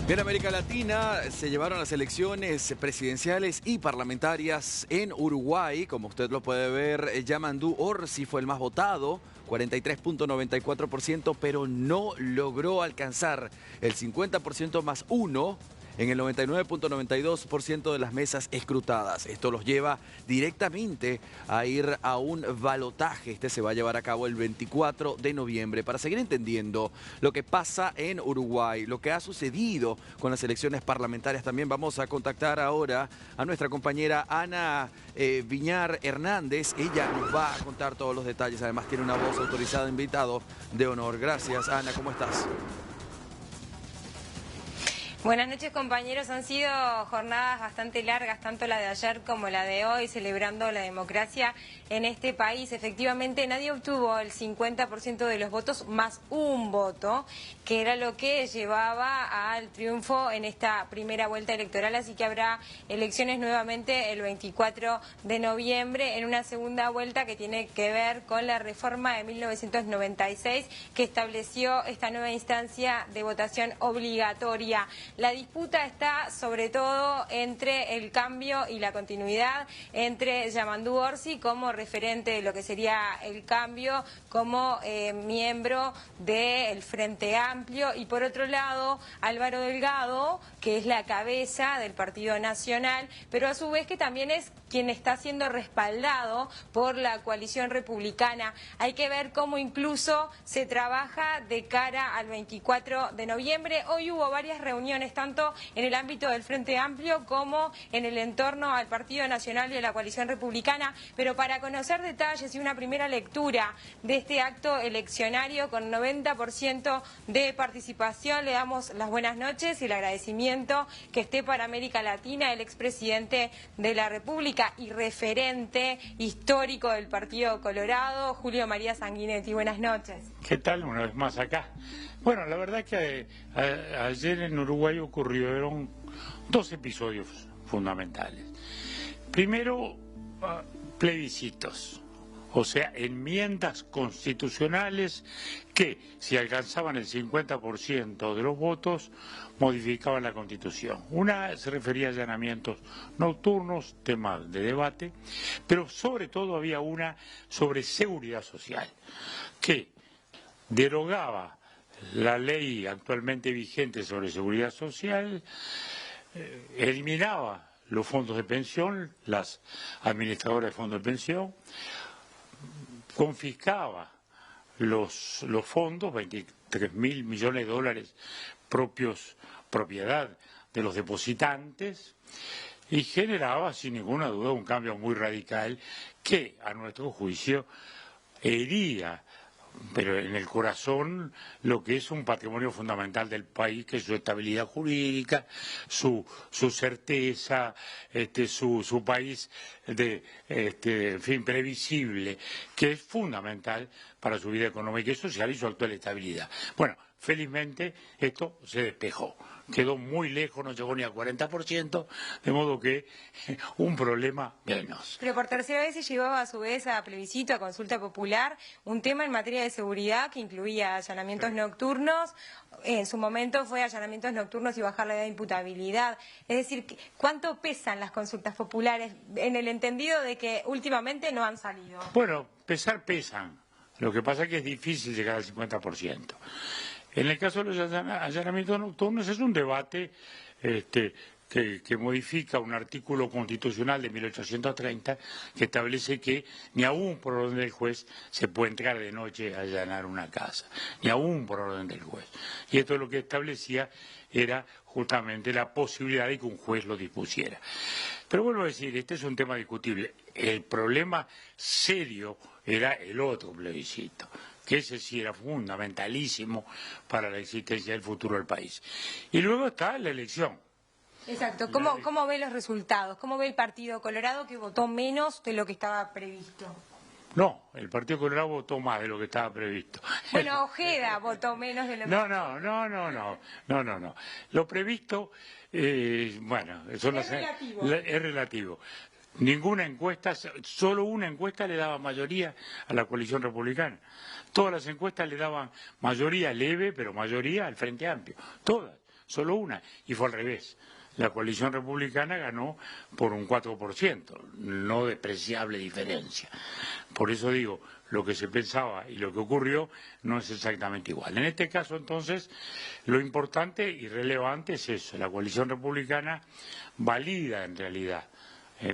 En América Latina se llevaron las elecciones presidenciales y parlamentarias en Uruguay. Como usted lo puede ver, Yamandú Orsi fue el más votado, 43.94%, pero no logró alcanzar el 50% más uno en el 99.92% de las mesas escrutadas. Esto los lleva directamente a ir a un balotaje. Este se va a llevar a cabo el 24 de noviembre. Para seguir entendiendo lo que pasa en Uruguay, lo que ha sucedido con las elecciones parlamentarias, también vamos a contactar ahora a nuestra compañera Ana Viñar Hernández. Ella nos va a contar todos los detalles. Además tiene una voz autorizada, invitado de honor. Gracias, Ana. ¿Cómo estás? Buenas noches, compañeros. Han sido jornadas bastante largas, tanto la de ayer como la de hoy, celebrando la democracia en este país. Efectivamente, nadie obtuvo el 50% de los votos más un voto, que era lo que llevaba al triunfo en esta primera vuelta electoral. Así que habrá elecciones nuevamente el 24 de noviembre en una segunda vuelta que tiene que ver con la reforma de 1996 que estableció esta nueva instancia de votación obligatoria. La disputa está sobre todo entre el cambio y la continuidad, entre Yamandú Orsi como referente de lo que sería el cambio, como miembro del Frente Amplio, y por otro lado Álvaro Delgado, que es la cabeza del Partido Nacional, pero a su vez que también es quien está siendo respaldado por la coalición republicana. Hay que ver cómo incluso se trabaja de cara al 24 de noviembre. Hoy hubo varias reuniones, tanto en el ámbito del Frente Amplio como en el entorno al Partido Nacional y a la coalición republicana, pero para conocer detalles y una primera lectura de este acto eleccionario con 90% de participación, le damos las buenas noches y el agradecimiento que esté para América Latina el expresidente de la República y referente histórico del Partido Colorado, Julio María Sanguinetti. Buenas noches. ¿Qué tal? Una vez más acá. Bueno, la verdad que ayer en Uruguay ocurrieron dos episodios fundamentales. Primero, plebiscitos, o sea, enmiendas constitucionales que, si alcanzaban el 50% de los votos, modificaban la Constitución. Una se refería a allanamientos nocturnos, tema de debate, pero sobre todo había una sobre seguridad social, que derogaba la ley actualmente vigente sobre seguridad social, eliminaba los fondos de pensión, las administradoras de fondos de pensión, confiscaba los fondos, 23.000 millones de dólares propiedad de los depositantes, y generaba sin ninguna duda un cambio muy radical que a nuestro juicio hería, pero en el corazón, lo que es un patrimonio fundamental del país, que es su estabilidad jurídica, su certeza, su país en fin, previsible, que es fundamental para su vida económica y social y su actual estabilidad. Bueno, felizmente esto se despejó. Quedó muy lejos, no llegó ni al 40%, de modo que un problema menos. Pero por tercera vez se llevaba a su vez a plebiscito, a consulta popular, un tema en materia de seguridad que incluía allanamientos nocturnos. En su momento fue allanamientos nocturnos y bajar la edad de imputabilidad. Es decir, ¿cuánto pesan las consultas populares en el entendido de que últimamente no han salido? Bueno, pesan. Lo que pasa es que es difícil llegar al 50%. En el caso de los allanamientos nocturnos es un debate que modifica un artículo constitucional de 1830 que establece que ni aún por orden del juez se puede entrar de noche a allanar una casa, ni aún por orden del juez. Y esto lo que establecía era justamente la posibilidad de que un juez lo dispusiera. Pero vuelvo a decir, este es un tema discutible. El problema serio era el otro plebiscito, que ese sí era fundamentalísimo para la existencia del futuro del país. Y luego está la elección. Exacto. ¿Cómo ve los resultados? ¿Cómo ve el Partido Colorado, que votó menos de lo que estaba previsto? No, el Partido Colorado votó más de lo que estaba previsto. Bueno, Ojeda votó menos de lo que... No. Lo previsto, bueno, es relativo. Ninguna encuesta, solo una encuesta le daba mayoría a la coalición republicana. Todas las encuestas le daban mayoría leve, pero mayoría al Frente Amplio. Todas. solo una, y fue al revés. La coalición republicana ganó por un 4%, no despreciable diferencia. Por eso digo, lo que se pensaba y lo que ocurrió no es exactamente igual. En este caso, entonces, lo importante y relevante es eso. La coalición republicana valida, en realidad,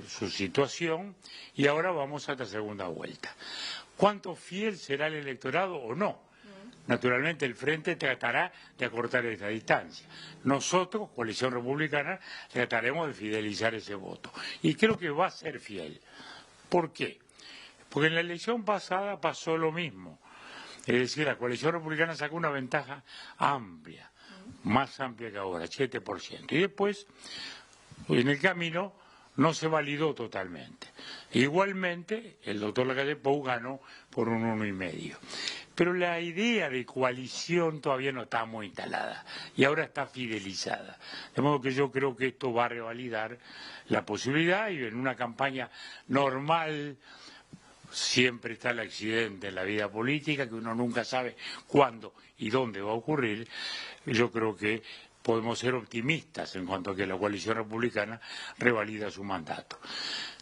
su situación y ahora vamos a la segunda vuelta. ¿Cuánto fiel será el electorado o no? Naturalmente el Frente tratará de acortar esa distancia. Nosotros, Coalición Republicana, trataremos de fidelizar ese voto. Y creo que va a ser fiel. ¿Por qué? Porque en la elección pasada pasó lo mismo. Es decir, la Coalición Republicana sacó una ventaja amplia, más amplia que ahora, 7%. Y después, en el camino, no se validó totalmente. Igualmente, el doctor Lacalle Pou ganó por un 1,5. Pero la idea de coalición todavía no está muy instalada y ahora está fidelizada. De modo que yo creo que esto va a revalidar la posibilidad y en una campaña normal siempre está el accidente en la vida política que uno nunca sabe cuándo y dónde va a ocurrir. Yo creo que podemos ser optimistas en cuanto a que la coalición republicana revalida su mandato.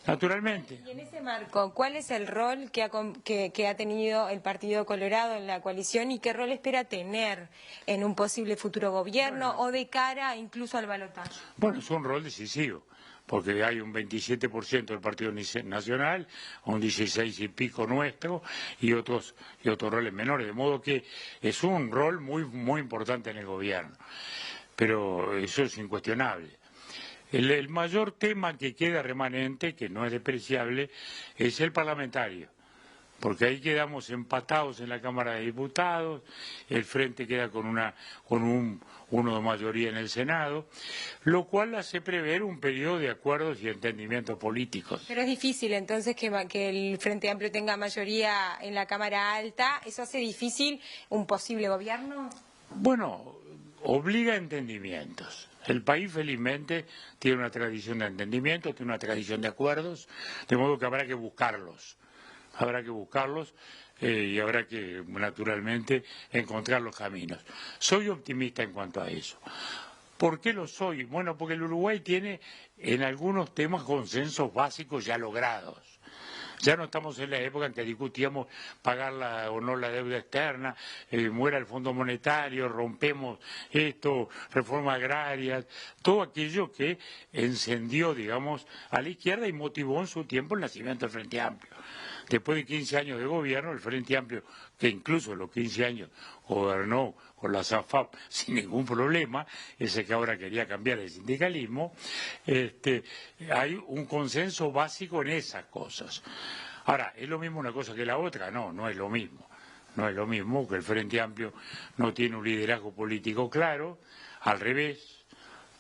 Naturalmente. Y en ese marco, ¿cuál es el rol que ha tenido el Partido Colorado en la coalición y qué rol espera tener en un posible futuro gobierno o de cara incluso al balotaje? Bueno, es un rol decisivo, porque hay un 27% del Partido Nacional, un 16 y pico nuestro y otros roles menores, de modo que es un rol muy importante en el gobierno. Pero eso es incuestionable. El mayor tema que queda remanente, que no es despreciable, es el parlamentario, porque ahí quedamos empatados en la Cámara de Diputados, el Frente queda con uno de mayoría en el Senado, lo cual hace prever un periodo de acuerdos y entendimientos políticos. Pero es difícil entonces que el Frente Amplio tenga mayoría en la Cámara Alta, ¿eso hace difícil un posible gobierno? Bueno, obliga a entendimientos. El país felizmente tiene una tradición de entendimiento, tiene una tradición de acuerdos, de modo que habrá que buscarlos. Y habrá que, naturalmente, encontrar los caminos. Soy optimista en cuanto a eso. ¿Por qué lo soy? Bueno, porque el Uruguay tiene en algunos temas consensos básicos ya logrados. Ya no estamos en la época en que discutíamos pagar o no la deuda externa, muera el Fondo Monetario, rompemos esto, reformas agrarias, todo aquello que encendió, digamos, a la izquierda y motivó en su tiempo el nacimiento del Frente Amplio. Después de 15 años de gobierno, el Frente Amplio, que incluso los 15 años gobernó con la SAFAP sin ningún problema, ese que ahora quería cambiar el sindicalismo, hay un consenso básico en esas cosas. Ahora, ¿es lo mismo una cosa que la otra? No, no es lo mismo. No es lo mismo, que el Frente Amplio no tiene un liderazgo político claro, al revés.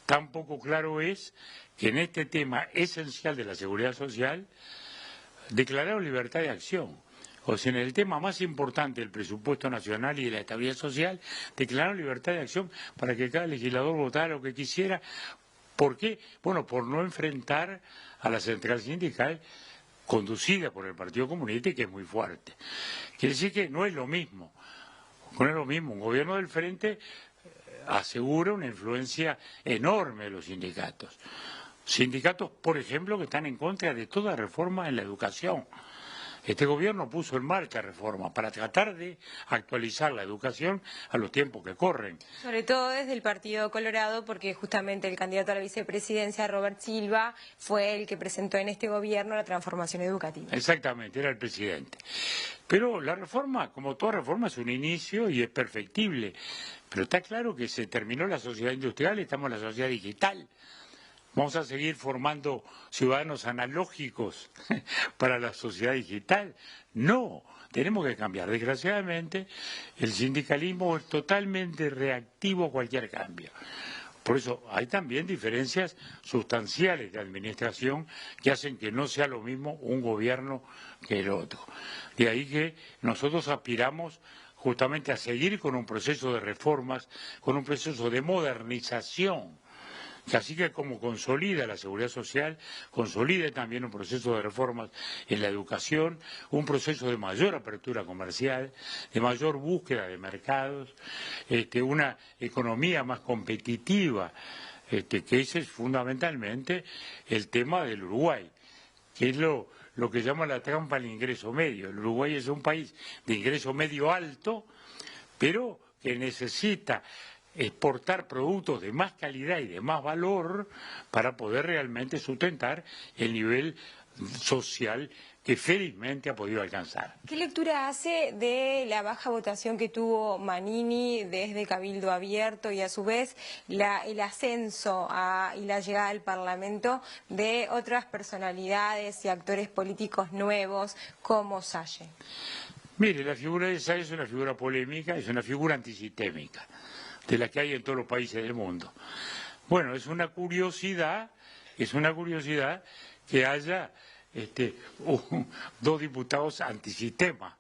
Tampoco claro es que en este tema esencial de la seguridad social declararon libertad de acción. O sea, en el tema más importante del presupuesto nacional y de la estabilidad social, declararon libertad de acción para que cada legislador votara lo que quisiera. ¿Por qué? Bueno, por no enfrentar a la central sindical conducida por el Partido Comunista y que es muy fuerte. Quiere decir que no es lo mismo. No es lo mismo. Un gobierno del Frente asegura una influencia enorme de los sindicatos. Sindicatos, por ejemplo, que están en contra de toda reforma en la educación. Este gobierno puso en marcha reformas para tratar de actualizar la educación a los tiempos que corren. Sobre todo desde el Partido Colorado, porque justamente el candidato a la vicepresidencia, Robert Silva, fue el que presentó en este gobierno la transformación educativa. Exactamente, era el presidente. Pero la reforma, como toda reforma, es un inicio y es perfectible. Pero está claro que se terminó la sociedad industrial y estamos en la sociedad digital. ¿Vamos a seguir formando ciudadanos analógicos para la sociedad digital? No, tenemos que cambiar. Desgraciadamente, el sindicalismo es totalmente reactivo a cualquier cambio. Por eso hay también diferencias sustanciales de administración que hacen que no sea lo mismo un gobierno que el otro. De ahí que nosotros aspiramos justamente a seguir con un proceso de reformas, con un proceso de modernización que así que como consolida la seguridad social, consolide también un proceso de reformas en la educación, un proceso de mayor apertura comercial, de mayor búsqueda de mercados, una economía más competitiva, que ese es fundamentalmente el tema del Uruguay, que es lo que llama la trampa al ingreso medio. El Uruguay es un país de ingreso medio alto, pero que necesita exportar productos de más calidad y de más valor para poder realmente sustentar el nivel social que felizmente ha podido alcanzar. ¿Qué lectura hace de la baja votación que tuvo Manini desde Cabildo Abierto y a su vez el ascenso y la llegada al Parlamento de otras personalidades y actores políticos nuevos como Salle? Mire, la figura de Salle es una figura polémica, es una figura antisistémica, de la que hay en todos los países del mundo. Bueno, es una curiosidad que haya dos diputados antisistema.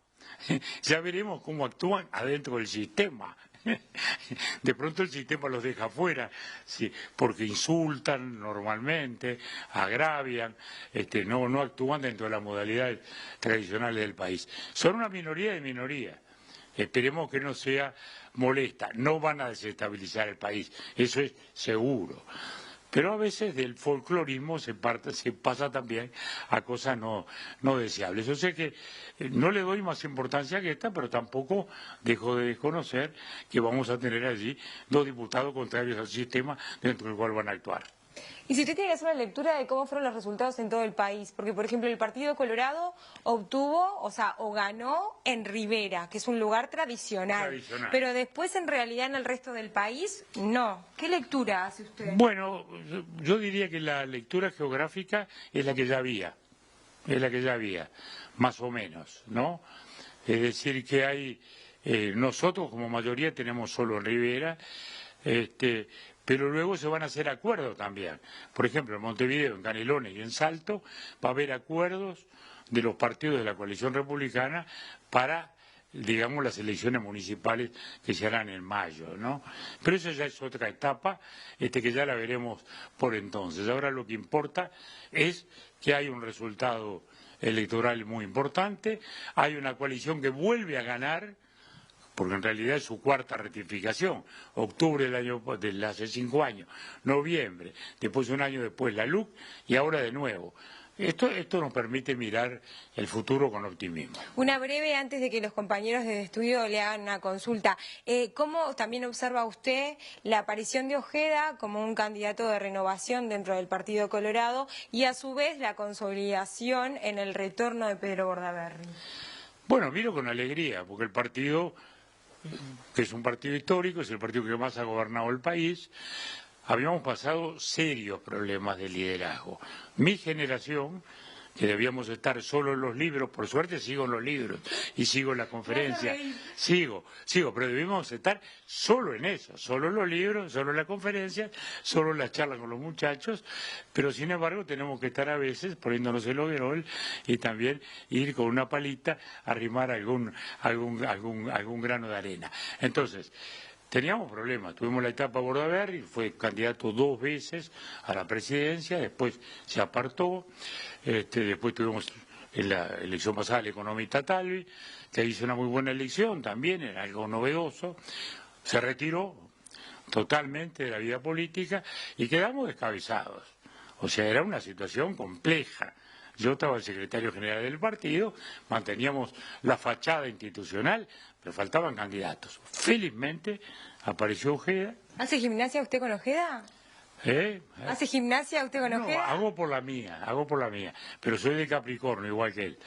Ya veremos cómo actúan adentro del sistema. De pronto el sistema los deja afuera, sí, porque insultan normalmente, agravian, no actúan dentro de las modalidades tradicionales del país. Son una minoría de minoría. Esperemos que no sea molesta. No van a desestabilizar el país, eso es seguro. Pero a veces del folclorismo se pasa también a cosas no deseables. Yo sé que no le doy más importancia que esta, pero tampoco dejo de desconocer que vamos a tener allí dos diputados contrarios al sistema dentro del cual van a actuar. Y si usted tiene que hacer una lectura de cómo fueron los resultados en todo el país, porque por ejemplo el Partido Colorado o ganó en Rivera, que es un lugar tradicional, pero después en realidad en el resto del país no. ¿Qué lectura hace usted? Bueno, yo diría que la lectura geográfica es la que ya había, más o menos, ¿no? Es decir que hay, nosotros como mayoría tenemos solo en Rivera, pero luego se van a hacer acuerdos también. Por ejemplo, en Montevideo, en Canelones y en Salto va a haber acuerdos de los partidos de la coalición republicana para, digamos, las elecciones municipales que se harán en mayo, ¿no? Pero eso ya es otra etapa, que ya la veremos por entonces. Ahora lo que importa es que hay un resultado electoral muy importante, hay una coalición que vuelve a ganar, porque en realidad es su cuarta rectificación, octubre del hace 5 años, noviembre, después un año después la LUC y ahora de nuevo. Esto nos permite mirar el futuro con optimismo. Una breve antes de que los compañeros de estudio le hagan una consulta. ¿Cómo también observa usted la aparición de Ojeda como un candidato de renovación dentro del Partido Colorado y a su vez la consolidación en el retorno de Pedro Bordaberry? Bueno, miro con alegría, porque el partido, que es un partido histórico, es el partido que más ha gobernado el país. Habíamos pasado serios problemas de liderazgo. Mi generación, que debíamos estar solo en los libros, por suerte sigo en los libros y sigo en la conferencia, sigo, pero debíamos estar solo en eso, solo en los libros, solo en la conferencia, solo en las charlas con los muchachos, pero sin embargo tenemos que estar a veces poniéndonos el overol y también ir con una palita a arrimar algún grano de arena. Entonces, teníamos problemas, tuvimos la etapa Bordaberry, fue candidato 2 veces a la presidencia, después se apartó, después tuvimos en la elección pasada el economista Talvi, que hizo una muy buena elección también, era algo novedoso, se retiró totalmente de la vida política y quedamos descabezados. O sea, era una situación compleja. Yo estaba el secretario general del partido, manteníamos la fachada institucional, pero faltaban candidatos. Felizmente apareció Ojeda. ¿Hace gimnasia usted con Ojeda? ¿Hace gimnasia usted con Ojeda? No, hago por la mía, pero soy de Capricornio, igual que él.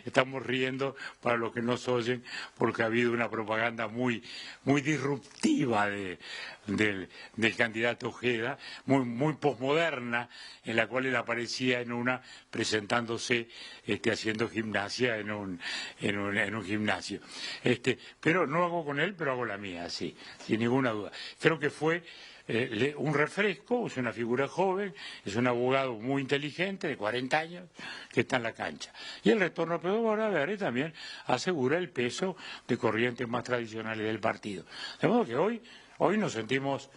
Estamos riendo para los que nos oyen, porque ha habido una propaganda muy disruptiva del candidato Ojeda, muy posmoderna, en la cual él aparecía en una presentándose haciendo gimnasia en un gimnasio. Pero no hago con él, pero hago la mía, sí, sin ninguna duda. Creo que fue un refresco, es una figura joven, es un abogado muy inteligente, de 40 años, que está en la cancha. Y el retorno a Pedro Bordaberry también asegura el peso de corrientes más tradicionales del partido. De modo que hoy nos sentimos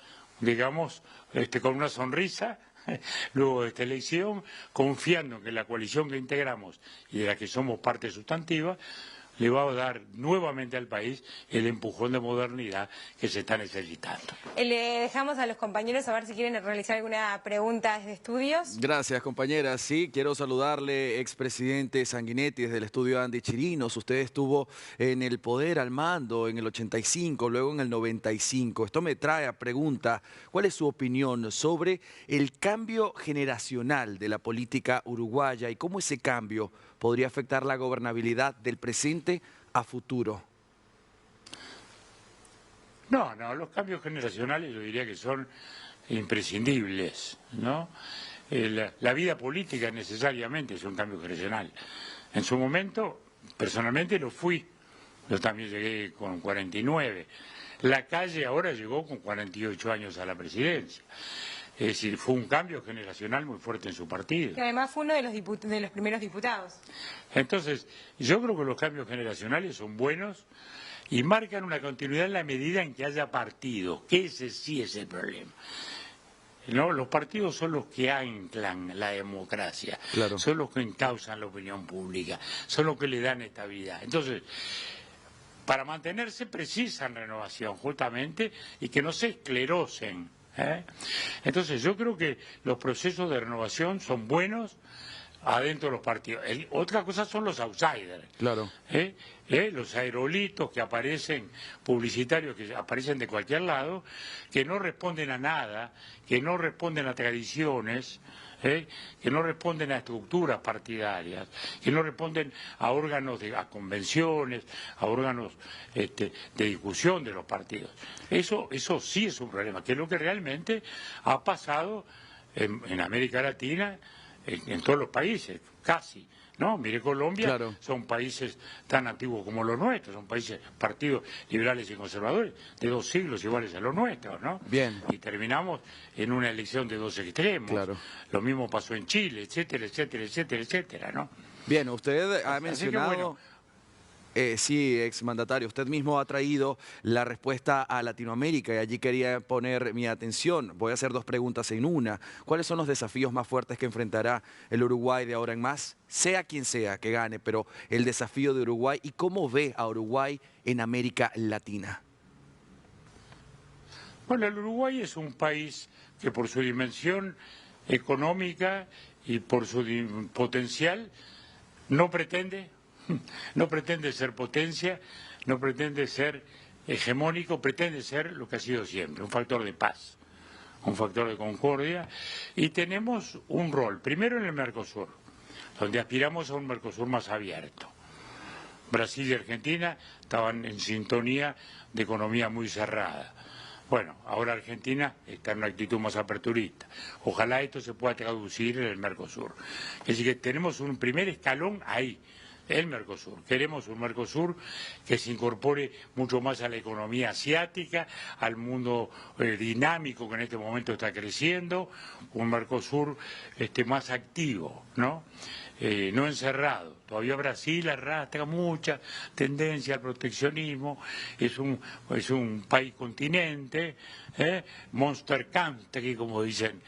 digamos, con una sonrisa, luego de esta elección, confiando en que la coalición que integramos y de la que somos parte sustantiva, le va a dar nuevamente al país el empujón de modernidad que se está necesitando. Le dejamos a los compañeros a ver si quieren realizar alguna pregunta desde estudios. Gracias, compañera. Sí, quiero saludarle, expresidente Sanguinetti, desde el estudio Andy Chirinos. Usted estuvo en el poder al mando en el 85, luego en el 95. Esto me trae a pregunta, ¿cuál es su opinión sobre el cambio generacional de la política uruguaya y cómo ese cambio podría afectar la gobernabilidad del presente a futuro? No, los cambios generacionales yo diría que son imprescindibles, ¿no? La vida política necesariamente es un cambio generacional. En su momento, personalmente lo fui, yo también llegué con 49. La Calle ahora llegó con 48 años a la presidencia. Es decir, fue un cambio generacional muy fuerte en su partido. Que además fue uno de los primeros diputados. Entonces, yo creo que los cambios generacionales son buenos y marcan una continuidad en la medida en que haya partidos, que ese sí es el problema. ¿No? Los partidos son los que anclan la democracia, claro, son los que encausan la opinión pública, son los que le dan estabilidad. Entonces, para mantenerse precisan renovación, justamente, y que no se esclerosen. Entonces yo creo que los procesos de renovación son buenos adentro de los partidos. Otra cosa son los outsiders, claro, los aerolitos que aparecen, publicitarios que aparecen de cualquier lado, que no responden a nada, que no responden a tradiciones, que no responden a estructuras partidarias, que no responden a órganos, a convenciones, a órganos de discusión de los partidos. Eso sí es un problema, que es lo que realmente ha pasado en América Latina, en todos los países, casi. No, mire, Colombia, claro, son países tan antiguos como los nuestros, son países, partidos liberales y conservadores, de 2 siglos iguales a los nuestros, ¿no? Bien. Y terminamos en una elección de 2 extremos. Claro. Lo mismo pasó en Chile, etcétera, etcétera, etcétera, etcétera, ¿no? Bien, usted ha mencionado... sí, exmandatario, usted mismo ha traído la respuesta a Latinoamérica y allí quería poner mi atención. Voy a hacer 2 preguntas en una. ¿Cuáles son los desafíos más fuertes que enfrentará el Uruguay de ahora en más? Sea quien sea que gane, pero el desafío de Uruguay y cómo ve a Uruguay en América Latina. Bueno, el Uruguay es un país que por su dimensión económica y por su potencial no pretende ser potencia, no pretende ser hegemónico, pretende ser lo que ha sido siempre, un factor de paz, un factor de concordia, y tenemos un rol, primero en el Mercosur, donde aspiramos a un Mercosur más abierto. Brasil y Argentina estaban en sintonía de economía muy cerrada. Bueno, ahora Argentina está en una actitud más aperturista. Ojalá esto se pueda traducir en el Mercosur. Es decir, que tenemos un primer escalón ahí, el Mercosur. Queremos un Mercosur que se incorpore mucho más a la economía asiática, al mundo dinámico que en este momento está creciendo, un Mercosur más activo, ¿no? No encerrado. Todavía Brasil arrastra mucha tendencia al proteccionismo, es un país continente, monster country, como dicen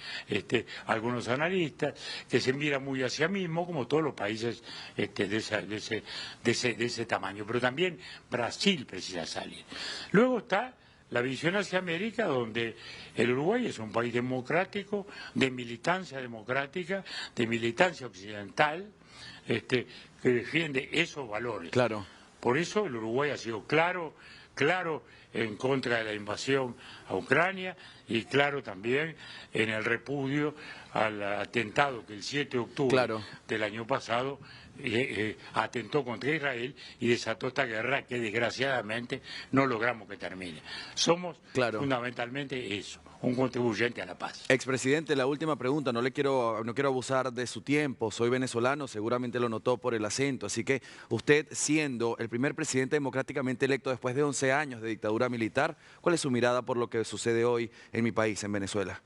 algunos analistas, que se mira muy hacia mismo, como todos los países de ese tamaño. Pero también Brasil precisa salir. Luego está la visión hacia América, donde el Uruguay es un país democrático, de militancia democrática, de militancia occidental, que defiende esos valores. Claro. Por eso el Uruguay ha sido claro en contra de la invasión a Ucrania y claro también en el repudio al atentado que el 7 de octubre del año pasado atentó contra Israel y desató esta guerra que desgraciadamente no logramos que termine. Somos fundamentalmente eso, un contribuyente a la paz. Expresidente, la última pregunta, no quiero abusar de su tiempo, soy venezolano, seguramente lo notó por el acento, así que usted siendo el primer presidente democráticamente electo después de 11 años de dictadura militar, ¿cuál es su mirada por lo que sucede hoy en mi país, en Venezuela?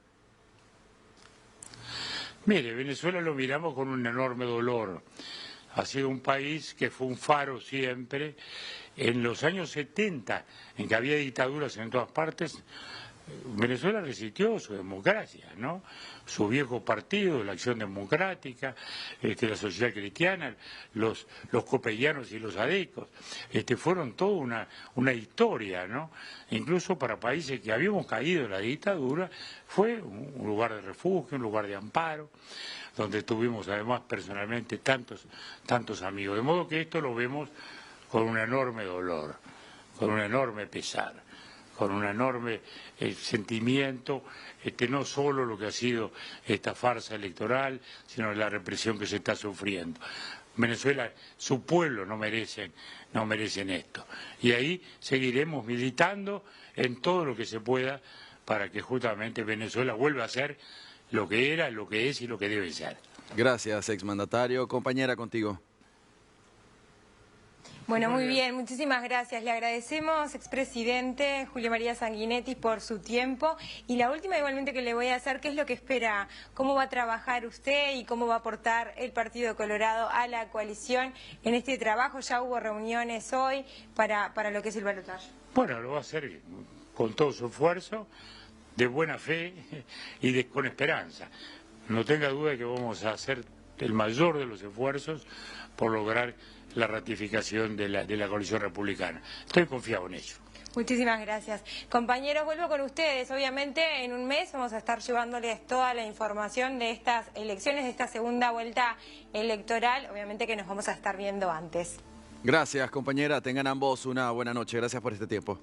Mire, Venezuela lo miramos con un enorme dolor. Ha sido un país que fue un faro siempre. En los años 70, en que había dictaduras en todas partes, Venezuela resistió su democracia, ¿no? Su viejo partido, la Acción Democrática, la Sociedad Cristiana, los copellanos y los adecos, fueron toda una historia, ¿no? Incluso para países que habíamos caído en la dictadura, fue un lugar de refugio, un lugar de amparo, donde tuvimos además personalmente tantos amigos. De modo que esto lo vemos con un enorme dolor, con un enorme pesar, con un enorme sentimiento, no solo lo que ha sido esta farsa electoral, sino la represión que se está sufriendo. Venezuela, su pueblo no merecen esto. Y ahí seguiremos militando en todo lo que se pueda para que justamente Venezuela vuelva a ser lo que era, lo que es y lo que debe ser. Gracias, exmandatario. Compañera, contigo. Bueno, muy bien, muchísimas gracias. Le agradecemos, expresidente Julio María Sanguinetti, por su tiempo. Y la última igualmente que le voy a hacer, ¿qué es lo que espera? ¿Cómo va a trabajar usted y cómo va a aportar el Partido Colorado a la coalición en este trabajo? Ya hubo reuniones hoy para lo que es el balotaje. Bueno, lo va a hacer con todo su esfuerzo, de buena fe y con esperanza. No tenga duda de que vamos a hacer el mayor de los esfuerzos por lograr la ratificación de la coalición republicana. Estoy confiado en ello. Muchísimas gracias. Compañeros, vuelvo con ustedes. Obviamente en un mes vamos a estar llevándoles toda la información de estas elecciones, de esta segunda vuelta electoral. Obviamente que nos vamos a estar viendo antes. Gracias, compañera. Tengan ambos una buena noche. Gracias por este tiempo.